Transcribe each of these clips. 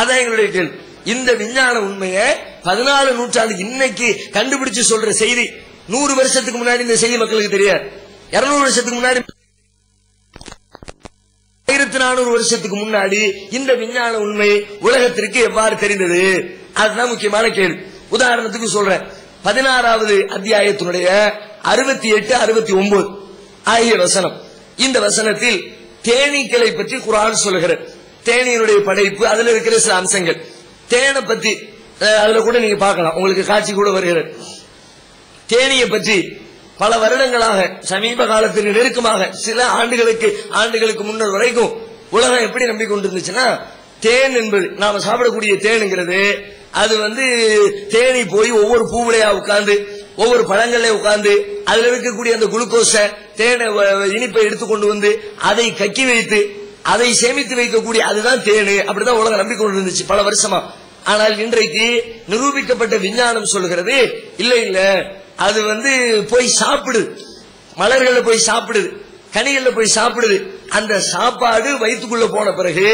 அதான் எங்களுடைய கேள்வி. இந்த விஞ்ஞான உண்மையை 14 நூற்றாண்டு இன்னைக்கு கண்டுபிடிச்சு சொல்ற செய்தி 100 வருஷத்துக்கு முன்னாடி இந்த செய்தி மக்களுக்கு தெரியாது. 200 வருஷத்துக்கு முன்னாடி, 1400 வருஷத்துக்கு முன்னாடி இந்த விஞ்ஞான உண்மை உலகத்திற்கு எவ்வாறு தெரிந்தது? அதுதான் முக்கியமான கேள்வி. உதாரணத்துக்கு சொல்றேன். 16வது அத்தியாயத்தினுடைய 68, 69 ஆகிய வசனம். இந்த வசனத்தில் தேனீக்களை பற்றி குர்ஆன் சொல்லுகிறது. தேனியினுடைய படைப்பு, அதுல இருக்கிற சில அம்சங்கள். தேனை பத்தி அதுல கூட நீங்க பார்க்கலாம், உங்களுக்கு காட்சி கூட வருகிறது. தேனியை பற்றி பல வருடங்களாக, சமீப காலத்தில் நெருக்கமாக, சில ஆண்டுகளுக்கு முன்னர் வரைக்கும் உலகம் எப்படி நம்பிக்கொண்டிருந்துச்சுன்னா, தேன் என்பது நாம சாப்பிடக்கூடிய தேனுங்கிறது அது தேனி போய் ஒவ்வொரு பூவிலையா உட்கார்ந்து, ஒவ்வொரு பழங்கள்ல உட்கார்ந்து, அதுல இருக்கக்கூடிய அந்த குளுக்கோஸ, தேனை, இனிப்பை எடுத்துக்கொண்டு வந்து அதை கக்கி வைத்து அதை சேமித்து வைக்கக்கூடிய அதுதான் தேனு. அப்படிதான் உலகம் நம்பிக்கொண்டிருந்துச்சு பல வருஷமா. ஆனால் இன்றைக்கு நிரூபிக்கப்பட்ட விஞ்ஞானம் சொல்கிறது, இல்ல இல்ல, அது போய் சாப்பிடுது, மலர்கள்ல போய் சாப்பிடுது, கனிகள்ல போய் சாப்பிடுது. அந்த சாப்பாடு வயிற்றுக்குள்ள போன பிறகு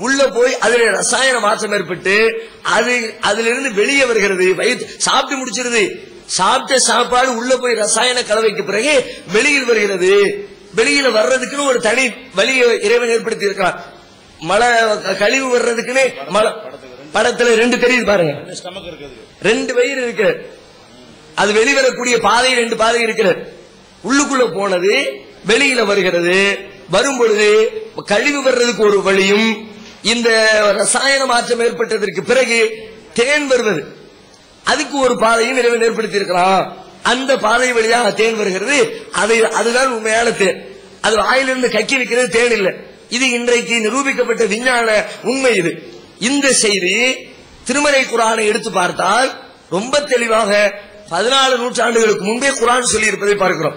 உள்ள போய் அதுல ரசாயன மாற்றம் ஏற்பட்டு அதுல இருந்து வெளியே வருகிறது. சாப்பிட்டு முடிச்சிருது. சாப்பிட்ட சாப்பாடு உள்ள போய் ரசாயன கலவைக்கு பிறகு வெளியில் வருகிறது. வெளியில வர்றதுக்குன்னு ஒரு தனி வழியை இறைவன் ஏற்படுத்தி இருக்கிறான். மழை கழிவு வர்றதுக்குன்னு படத்துல 2 தெரியுது பாருங்க, 2 வயிறு இருக்கு. அது வெளிவரக்கூடிய பாதை 2 பாதை இருக்கிறது. உள்ளுக்குள்ள போனது வெளியில வருகிறது. வரும் பொழுது கழிவு வர்றதுக்கு ஒரு வழியும், இந்த ரசாயன மாற்றம் ஏற்பட்டதற்கு பிறகு தேன் வருவது அதுக்கு ஒரு பாதையும் இறைவன் ஏற்படுத்தி இருக்கிறான். அந்த பாதை வழியாக தேன் வருகிறது. அதுதான் உண்மையான தேன். அது வாயிலிருந்து கக்கி வைக்கிறது தேன் இல்லை. இது இன்றைக்கு நிரூபிக்கப்பட்ட விஞ்ஞான உண்மை. இது இந்த செய்தி திருமறை குர்ஆனை எடுத்து பார்த்தால் ரொம்ப தெளிவாக 14 நூற்றாண்டுகளுக்கு முன்பே குர்ஆன் சொல்லி இருப்பதை பார்க்கிறோம்.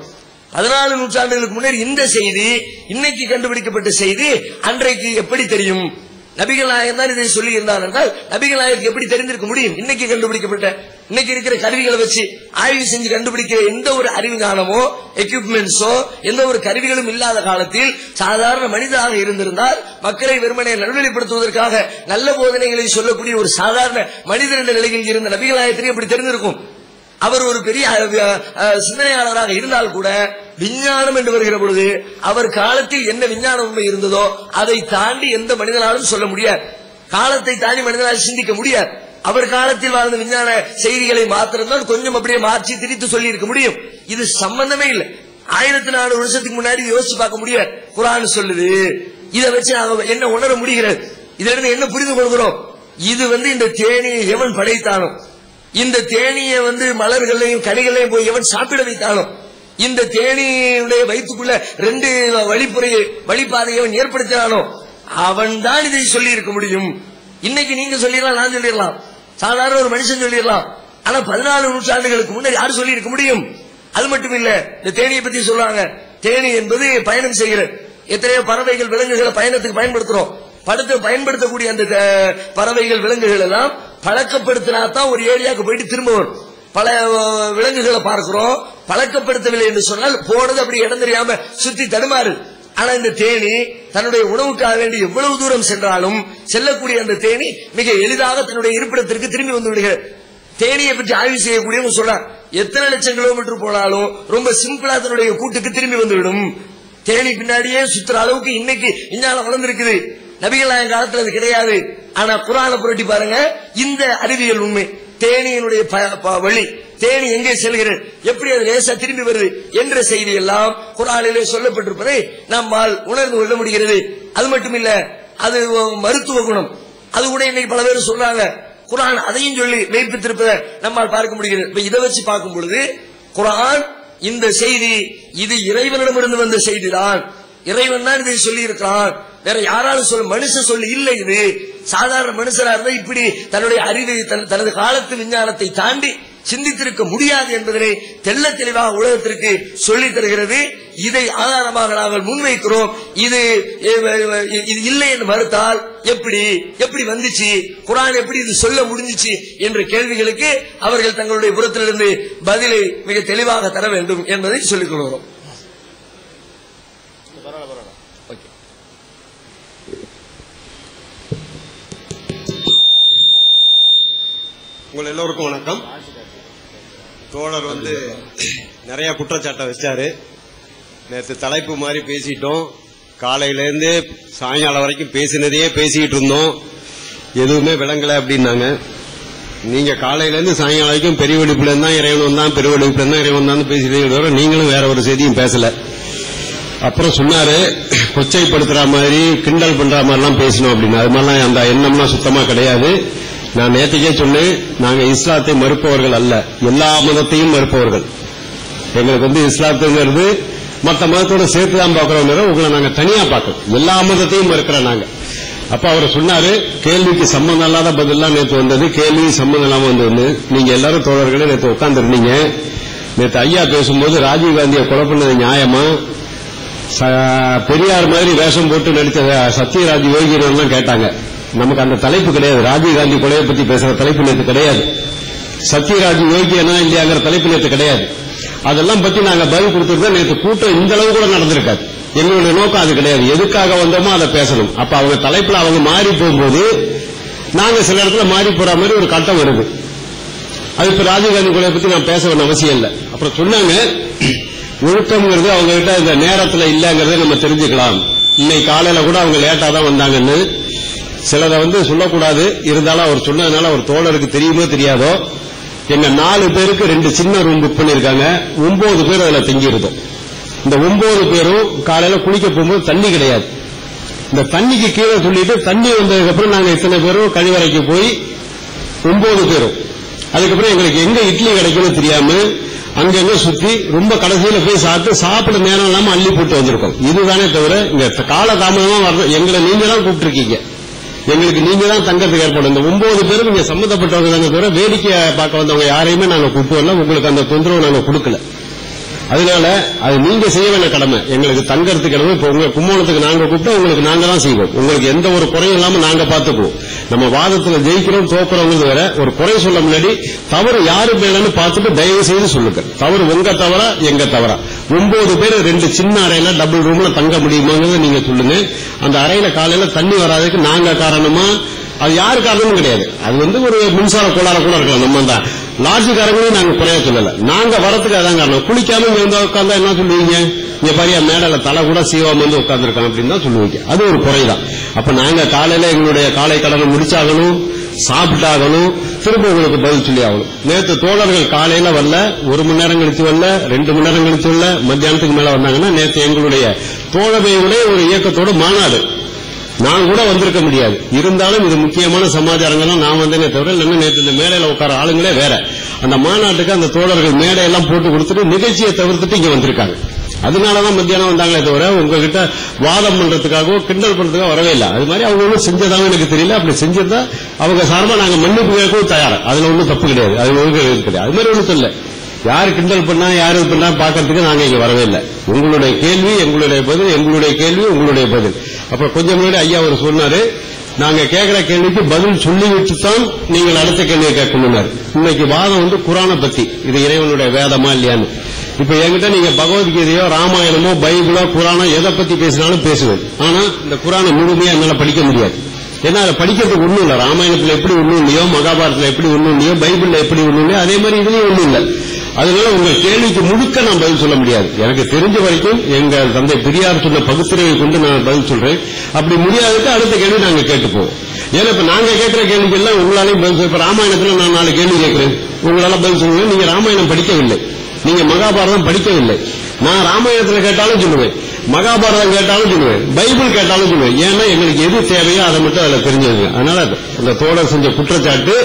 14 நூற்றாண்டுகளுக்கு முன்னே இந்த செய்தி, இன்னைக்கு கண்டுபிடிக்கப்பட்ட செய்தி அன்றைக்கு எப்படி தெரியும்? நபிகள் நாயகம் தான் இதை சொல்லி இருந்தார் என்றால் நபிகள் நாயகம் எப்படி தெரிந்திருக்க முடியும்? இன்னைக்கு கண்டுபிடிக்கப்பட்ட, இன்னைக்கு இருக்கிற கருவிகளை வச்சு ஆய்வு செஞ்சு கண்டுபிடிக்கிற எந்த ஒரு அறிவுஞானமோ எக்யூப்மெண்ட்ஸோ எந்த ஒரு கருவிகளும் இல்லாத காலத்தில் சாதாரண மனிதராக இருந்திருந்தால், மக்களை வெறுமனை நல்வழிப்படுத்துவதற்காக நல்ல போதனைகளை சொல்லக்கூடிய ஒரு சாதாரண மனிதர் என்ற நிலையில் இருந்த நபிகள் நாயகத்திற்கு எப்படி தெரிந்திருக்கும்? அவர் ஒரு பெரிய சிந்தனையாளராக இருந்தால் கூட விஞ்ஞானம் என்று வருகிற பொழுது அவர் காலத்தில் என்ன விஞ்ஞான உண்மை இருந்ததோ அதை தாண்டி எந்த மனிதனாலும் சொல்ல முடியாது. காலத்தை தாண்டி மனிதனால் சிந்திக்க முடியாது. அவர் காலத்தில் வாழ்ந்த விஞ்ஞான செய்திகளை மாத்திரம்தான் கொஞ்சம் அப்படியே மாற்றி திரித்து சொல்லி இருக்க முடியும். இது சம்பந்தமே இல்லை. 1400 வருஷத்துக்கு முன்னாடி யோசிச்சு பார்க்க முடியாது. குர்ஆன் சொல்லுது. இதை வச்சு என்ன உணர முடிகிறது? இதிலிருந்து என்ன புரிந்து கொள்கிறோம்? இது இந்த தேனியை எவன் படைத்தானோ, இந்த தேனியை மலர்களையும் கனிகளையும் போய் எவன் சாப்பிட வைத்தானோ, இந்த தேனியுடைய வயிற்றுக்குள்ள 2 வழிபாதையை அவன் ஏற்படுத்தினானோ, அவன் தான் இதை சொல்லி இருக்க முடியும். இன்னைக்கு நீங்க சொல்லிடலாம், நான் சொல்லிடலாம், சாதாரண ஒரு மனுஷன் சொல்லிடலாம். ஆனா 14 நூற்றாண்டுகளுக்கு முன்னாடி யாரு சொல்லி இருக்க முடியும்? அது மட்டும் இல்ல, இந்த தேனியை பத்தி சொல்றாங்க. தேனி என்பது பயணம் செய்கிறது. எத்தனையோ பறவைகள், விலங்குகளை பயணத்துக்கு பயன்படுத்துறோம். பயன்படுத்தக்கூடிய அந்த பறவைகள், விலங்குகள் எல்லாம் பழக்கப்படுத்தினாதான் ஒரு ஏரியாவுக்கு போயிட்டு திரும்ப வரும். பல விலங்குகளை பார்க்கிறோம், பழக்கப்படுத்தவில்லை என்று சொன்னால் போனது அப்படி இடம் தெரியாம சுத்தி தடுமாறு. ஆனா இந்த தேனி தன்னுடைய உணவுக்காக வேண்டி எவ்வளவு தூரம் சென்றாலும் செல்லக்கூடிய அந்த தேனி மிக எளிதாக தன்னுடைய இருப்பிடத்திற்கு திரும்பி வந்து விடுகிறது. தேனியை பற்றி ஆய்வு செய்யக்கூடியவங்க சொல்றாங்க, எத்தனை லட்சம் கிலோமீட்டர் போனாலும் ரொம்ப சிம்பிளா தன்னுடைய கூட்டுக்கு திரும்பி வந்துவிடும். தேனி பின்னாடியே சுத்துற அளவுக்கு இன்னைக்கு விஞ்ஞானம் வளர்ந்திருக்குது. நபிகள் நாயகம் காலத்துல அது கிடையாது. ஆனா குர்ஆனை புரட்டி பாருங்க, இந்த அறிவியல் உண்மை, தேனியினுடைய வழி, தேனி எங்கே செல்கிறது, எப்படி அது லேசா திரும்பி வருது என்ற செய்தி எல்லாம் குர்ஆனிலே சொல்லப்பட்டிருப்பதை நம்மால் உணர்ந்து கொள்ள முடிகிறது. அது மட்டும் இல்ல, அது மருத்துவ குணம். அது கூட இன்னைக்கு பல பேர் சொல்றாங்க. குர்ஆன் அதையும் சொல்லி மெய்ப்பித்திருப்பதை நம்மால் பார்க்க முடிகிறது. இப்ப இதை வச்சு பார்க்கும் பொழுது குர்ஆன் இந்த செய்தி இது இறைவனிடமிருந்து வந்த செய்திதான். இறைவன் தான் இதை சொல்லி இருக்கிறான். வேற யாராலும் சொல்ல, மனுஷன் சொல்லி இல்லை. இது சாதாரண மனுஷனா இருந்தா இப்படி தன்னுடைய அறிவை, தனது காலத்து விஞ்ஞானத்தை தாண்டி சிந்தித்திருக்க முடியாது என்பதனை தெள்ள தெளிவாக உலகத்திற்கு சொல்லித் தருகிறது. இதை ஆதாரமாக நாங்கள் முன்வைக்கிறோம். இது இல்லை என்று மறுத்தால் எப்படி வந்துச்சு, குர்ஆன் எப்படி இது சொல்ல முடிஞ்சிச்சு என்ற கேள்விகளுக்கு அவர்கள் தங்களுடைய புறத்திலிருந்து பதிலை மிக தெளிவாக தர வேண்டும் என்பதை சொல்லிக் கொள்கிறோம். உங்கள் எல்லோருக்கும் வணக்கம். தோழர் நிறைய குற்றச்சாட்டை வச்சாரு. நேற்று தலைப்பு மாதிரி பேசிட்டோம். காலையிலேருந்து சாயங்காலம் வரைக்கும் பேசினதையே பேசிக்கிட்டு இருந்தோம். எதுவுமே விளங்கல அப்படின்னாங்க. நீங்க காலையிலேருந்து சாயங்காலம் வரைக்கும் பெரிய வெடிப்புல இருந்தா இறைவன் வந்தான், பெரிய வெடிப்புல இருந்தா இறைவன் தான் பேசிட்டு, நீங்களும் வேற ஒரு செய்தியும் பேசல. அப்புறம் சொன்னாரு கொச்சைப்படுத்துற மாதிரி கிண்டல் பண்ற மாதிரிலாம் பேசணும் அப்படின்னு. அது மாதிரிலாம் அந்த எண்ணம்லாம் சுத்தமா கிடையாது. நான் நேற்றுக்கே சொன்னேன், நாங்க இஸ்லாத்தை மறுப்பவர்கள் அல்ல, எல்லா மதத்தையும் மறுப்பவர்கள். எங்களுக்கு இஸ்லாத்துங்கிறது மற்ற மதத்தோட சேர்த்துதான் பார்க்கிறோம், உங்களை நாங்க தனியா பார்க்கறோம். எல்லா மதத்தையும் மறுக்கிறோம் நாங்க. அப்ப அவர் சொன்னாரு, கேள்விக்கு சம்பந்தம் இல்லாத பதிலாம் நேற்று வந்தது, கேள்வி சம்பந்தம் இல்லாம வந்து நீங்க எல்லாரும் தோழர்களே நேற்று உட்கார்ந்து இருந்தீங்க. நேற்று ஐயா பேசும்போது ராஜீவ்காந்தியை கொலை பண்ணது நியாயமா, பெரியார் மாதிரி வேஷம் போட்டு நடிச்ச சத்யராஜ் யோகிலாம் கேட்டாங்க. நமக்கு அந்த தலைப்பு கிடையாது. ராஜீவ்காந்தி கொலையை பத்தி பேசுற தலைப்பு நேற்று கிடையாது. சத்யராஜ் யோகியனா இல்லையாங்கிற தலைப்பு நேற்று கிடையாது. அதெல்லாம் பத்தி நாங்க பதில் கொடுத்துருந்தா நேற்று கூட்டம் இந்த அளவு கூட நடந்திருக்காது. எங்களுடைய நோக்கம் அது கிடையாது. எதுக்காக வந்தோமோ அதை பேசணும். அப்ப அவங்க தலைப்புல அவங்க மாறி போகும்போது நாங்க சில இடத்துல மாறி போற மாதிரி ஒரு கட்டம் வருது. அது இப்ப ராஜீவ்காந்தி கொலையை பத்தி நான் பேச வேண்டிய அவசியம் இல்லை. அப்புறம் சொன்னாங்க, ஒழுக்கம்ங்கிறது அவங்க கிட்ட இந்த நேரத்தில் இல்லங்கிறத நம்ம தெரிஞ்சுக்கலாம். இன்னைக்கு காலையில கூட அவங்க லேட்டா தான் வந்தாங்கன்னு சிலதை சொல்லக்கூடாது. இருந்தாலும் அவர் சொன்னதுனால அவர் தோழருக்கு தெரியுமோ தெரியாதோ, எங்க 4 பேருக்கு 2 சின்ன ரூம் புக் பண்ணிருக்காங்க. 9 பேர் அதுல தங்கியிருந்தோம். இந்த 9 பேரும் காலையில குளிக்க போகும்போது தண்ணி கிடையாது. இந்த தண்ணிக்கு கீழே சொல்லிட்டு தண்ணி வந்ததுக்கு அப்புறம் நாங்க இத்தனை பேரும் கழிவறைக்கு போய் 9 பேரும் அதுக்கப்புறம் எங்களுக்கு எங்க இட்லி கிடைக்கும்னு தெரியாம அங்கங்க சுத்தி ரொம்ப கடைசியில போய் சாப்பிட நேரம் இல்லாம அள்ளி போட்டு வந்திருக்கோம். இதுதானே தவிர இங்க கால தாமதமா வர எங்களை நீங்க தான் கூப்பிட்டுருக்கீங்க. எங்களுக்கு நீங்க தான் தங்கறதுக்கு ஏற்படும். இந்த 9 பேரும் நீங்க சம்பந்தப்பட்டவங்க தானே தவிர வேடிக்கை பார்க்க வந்தவங்க யாரையுமே நாங்க கூப்பிட்டு வரல. உங்களுக்கு அந்த தொந்தரவு நாங்க கொடுக்கல. அதனால அது நீங்க செய்ய வேண்டிய கடமை. எங்களுக்கு தங்கறதுக்கு கடமை. இப்ப உங்க கும்போணத்துக்கு நாங்க கூப்பிட்டா உங்களுக்கு நாங்க தான் செய்வோம். உங்களுக்கு எந்த ஒரு குறையும் இல்லாம நாங்க பாத்துக்குவோம். நம்ம வாதத்துல ஜெயிக்கிறோம் தோக்குறவங்க வேற. ஒரு குறை சொல்ல முன்னாடி தவறு யாரு மேலன்னு பார்த்துட்டு தயவு செய்து சொல்லுங்க. தவறு உங்க தவறா எங்க தவறா? 9 பேர் 2 சின்ன அறையில டபுள் ரூம்ல தங்க முடியுமாங்கிறத நீங்க சொல்லுங்க. அந்த அறையில காலையில தண்ணி வராதுக்கு நாங்க காரணமா? அது யாரு காரணமும் கிடையாது. அது ஒரு மின்சார கோளாறு கூட இருக்கலாம். நம்ம அந்த லாட்ஜுக்காரங்களையும் நாங்க குறைய சொல்லல. நாங்க வரத்துக்கு அதான் காரணம். குளிக்காம இங்க உட்கார்ந்தா என்ன சொல்லுவீங்க? இங்க பாரியா மேடல தலை கூட சீவாம உட்கார்ந்துருக்கான் அப்படின்னு தான் சொல்லுவீங்க. அது ஒரு குறைதான். அப்ப நாங்க காலையில எங்களுடைய காலை கடனை முடிச்சாகணும், சாப்பிட்டாகணும், திரும்ப உங்களுக்கு பதில் சொல்லி ஆகணும். நேற்று தோழர்கள் காலையில வரல, 1 மணி நேரம் கழிச்சு வரல, 2 மணி நேரம் கழிச்சு வரல, மத்தியானத்துக்கு மேல வந்தாங்கன்னா நேற்று எங்களுடைய தோழமையுடைய ஒரு இயக்கத்தோட மாநாடு. நான் கூட வந்திருக்க முடியாது. இருந்தாலும் இது முக்கியமான சமாச்சாரங்கள் நான் வந்தேனே தவிர இல்லைன்னா நேற்று இந்த மேடையில உட்கார ஆளுங்களே வேற. அந்த மாநாட்டுக்கு அந்த தோழர்கள் மேடையெல்லாம் போட்டு கொடுத்துட்டு நிகழ்ச்சியை தவிர்த்துட்டு இங்க வந்திருக்காங்க. அதனாலதான் மத்தியானம் வந்தாங்களே தவிர உங்ககிட்ட வாதம் பண்றதுக்காகவோ கிண்டல் பண்றதுக்காக வரவே இல்லை. அது மாதிரி அவங்க ஒன்றும் செஞ்சதாகவும் எனக்கு தெரியல. அப்படி செஞ்சிருந்தா அவங்க சார்பா நாங்க மன்னிப்பு கேட்கவும் தயாரா. அதுல ஒன்றும் தப்பு கிடையாது. அது கிடையாது. அது மாதிரி ஒன்றும் தெரியல. யாரு கிண்டல் பண்ணா யாரு பண்ணா பாக்கிறதுக்கு நாங்க இங்க வரவே இல்லை. உங்களுடைய கேள்வி எங்களுடைய பதில், எங்களுடைய கேள்வி உங்களுடைய பதில். அப்புறம் கொஞ்சம் முன்னாடி ஐயா அவர் சொன்னாரு, நாங்க கேட்கிற கேள்விக்கு பதில் சொல்லிவிட்டு தான் நீங்கள் அடுத்த கேள்வியை கேட்கணும். இன்னைக்கு வாதம் குரானை பத்தி, இது இறைவனுடைய வேதமா இல்லையான்னு. இப்ப என்கிட்ட நீங்க பகவத்கீதையோ ராமாயணமோ பைபிளோ குரானோ எதை பத்தி பேசினாலும் பேசுவேன். ஆனா இந்த குரானை முழுமையா என்னால படிக்க முடியாது. ஏன்னா அதை படிக்கிறதுக்கு ஒண்ணும் இல்ல. ராமாயணத்துல எப்படி ஒண்ணும் இல்லையோ, மகாபாரதத்துல எப்படி ஒண்ணும் இல்லையோ, பைபிள்ல எப்படி ஒண்ணும் இல்லையோ, அதே மாதிரி இதுலயும் ஒண்ணும் இல்லை. அதனால உங்க கேள்விக்கு முழுக்க நான் பதில் சொல்ல முடியாது. எனக்கு தெரிஞ்ச வரைக்கும் எங்க தந்தை பெரியார் சொன்ன பகுத்தறிவை கொண்டு நான் பதில் சொல்றேன். அப்படி முடியாதுக்கு அடுத்த கேள்வி நாங்க கேட்டுப்போம். ஏன்னா இப்ப நாங்க கேட்கிற கேள்விக்கு எல்லாம் உங்களாலையும் பதில் சொல்ல. இப்ப ராமாயணத்துல நான் 4 கேள்வி கேட்கிறேன், உங்களால பதில் சொல்லுவேன். நீங்க ராமாயணம் படிக்கவில்லை, நீங்க மகாபாரதம் படிக்கவில்லை. நான் ராமாயணத்துல கேட்டாலும் சொல்லுவேன், மகாபாரதம் கேட்டாலும் சொல்லுவேன், பைபிள் கேட்டாலும் சொல்லுவேன். ஏன்னா எங்களுக்கு எது தேவையோ அதை மட்டும் அதுல தெரிஞ்சது. அதனால அந்த தோழர் செஞ்ச குற்றச்சாட்டு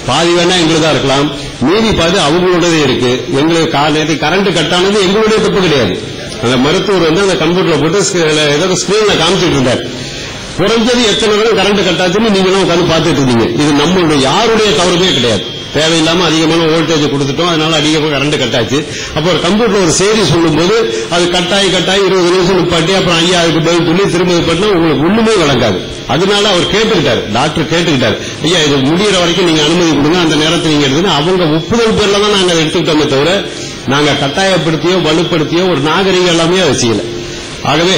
பாதி வேணா எங்களுக்கு தான் இருக்கலாம், மீதி பாதி அவங்களோடதே இருக்கு. எங்களுக்கு கரண்ட் கட்டானது எங்களுடைய தப்பு கிடையாது. அந்த மருத்துவர் அந்த கம்ப்யூட்டர்ல போட்டு ஏதோ ஸ்கிரீன்ல காமிச்சிட்டு இருந்தார். குறைஞ்சது எத்தனை நேரம் கரண்ட் கட்டாச்சுன்னு நீங்களும் உட்காந்து பார்த்துட்டு இருந்தீங்க. இது நம்மளுடைய யாருடைய தவறுமே கிடையாது. தேவையில்லாம அதிகமான வோல்டேஜ் கொடுத்துட்டோம், அதனால அதிகமாக கரண்ட் கட்டாச்சு. அப்போ ஒரு கம்ப்யூட்டர் ஒரு செய்தி சொல்லும் போது அது கட்டாயி 20 நிமிஷம் நிப்பாட்டி அப்புறம் ஐயா அதுக்கு பதில் சொல்லி திரும்ப பண்ணா உங்களுக்கு ஒண்ணுமே வழங்காது. அதனால அவர் கேட்டுக்கிட்டாரு, டாக்டர் கேட்டுக்கிட்டாரு, ஐயா இது முடிகிற வரைக்கும் நீங்க அனுமதி கொடுங்க, அந்த நேரத்தில் நீங்க எடுத்துன்னு அவங்க ஒப்புதல் பேர்ல தான் நாங்க எடுத்துக்கிட்டோமே தவிர நாங்க கட்டாயப்படுத்தியோ வலுப்படுத்தியோ ஒரு நாகரிகம் எல்லாமே அதை செய்யல. ஆகவே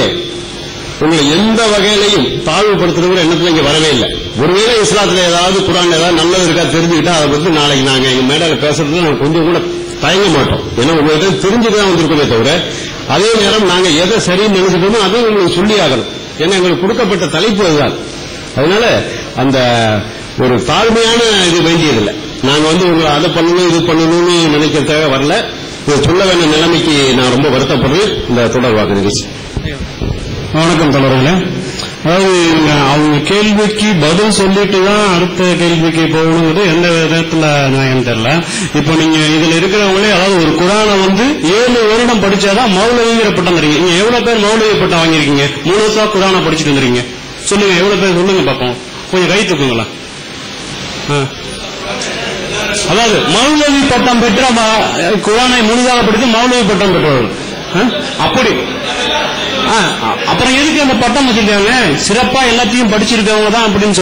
உங்களை எந்த வகையிலையும் தாழ்வுபடுத்துற எண்ணத்துல இங்க வரவே இல்லை. ஒருவேளை இஸ்லாத்துல ஏதாவது குர்ஆன்ல ஏதாவது நல்லது இருக்கா தெரிஞ்சுக்கிட்டா அதை பத்தி நாளைக்கு நாங்க எங்க மேடையில பேசுறதுல நாங்க கொஞ்சம் கூட தயங்க மாட்டோம். ஏன்னா உங்கள்கிட்ட தெரிஞ்சுதான் வந்திருக்கோமே தவிர அதே நேரம் நாங்க எதை சரின்னு நினைச்சிட்டோமோ அதையும் உங்களுக்கு சொல்லி ஆகணும். ஏன்னா எங்களுக்கு கொடுக்கப்பட்ட தலைப்பு அதுதான். அதனால அந்த ஒரு தாழ்மையான இது வேண்டியதில்லை. நாங்க உங்களை அதை பண்ணணும் இது பண்ணணும்னு நினைக்கிறதுக்காக வரல. இது சொல்ல வேண்டிய நிலைமைக்கு நான் ரொம்ப வருத்தப்படுறேன். இந்த தொடர்பாக நிகழ்ச்சி. வணக்கம் தொடர்களே. அதாவது அவங்க கேள்விக்கு பதில் சொல்லிட்டு தான் அடுத்த கேள்விக்கு போகணுங்கிறது எந்த விதத்துல நியாயம் தெரியல. இப்ப நீங்க இதுல இருக்கிறவங்களே அதாவது ஒரு குர்ஆனை 7 வருடம் படிச்சாதான் மௌலவிங்கிற பட்டம் தரீங்க. நீங்க எவ்வளவு பேர் மௌலவி பட்டம் வாங்கிருக்கீங்க? 3 வருஷம் குர்ஆனை படிச்சுட்டு வந்துருக்கீங்க. சொல்லுங்க, எவ்வளவு பேர் சொல்லுங்க பாப்போம். கொஞ்சம் கை தூக்குங்களா. அதாவது மௌலவி பட்டம் பெற்ற குர்ஆனை முழுதாக படித்து மௌலவி பட்டம் பெற்றவர்கள் அப்படி அப்புறம் எதுக்கு அந்த பட்டம் வச்சிருக்காங்க? சிறப்பா எல்லாத்தையும் படிச்சிருக்கவங்க தான் அப்படின்னு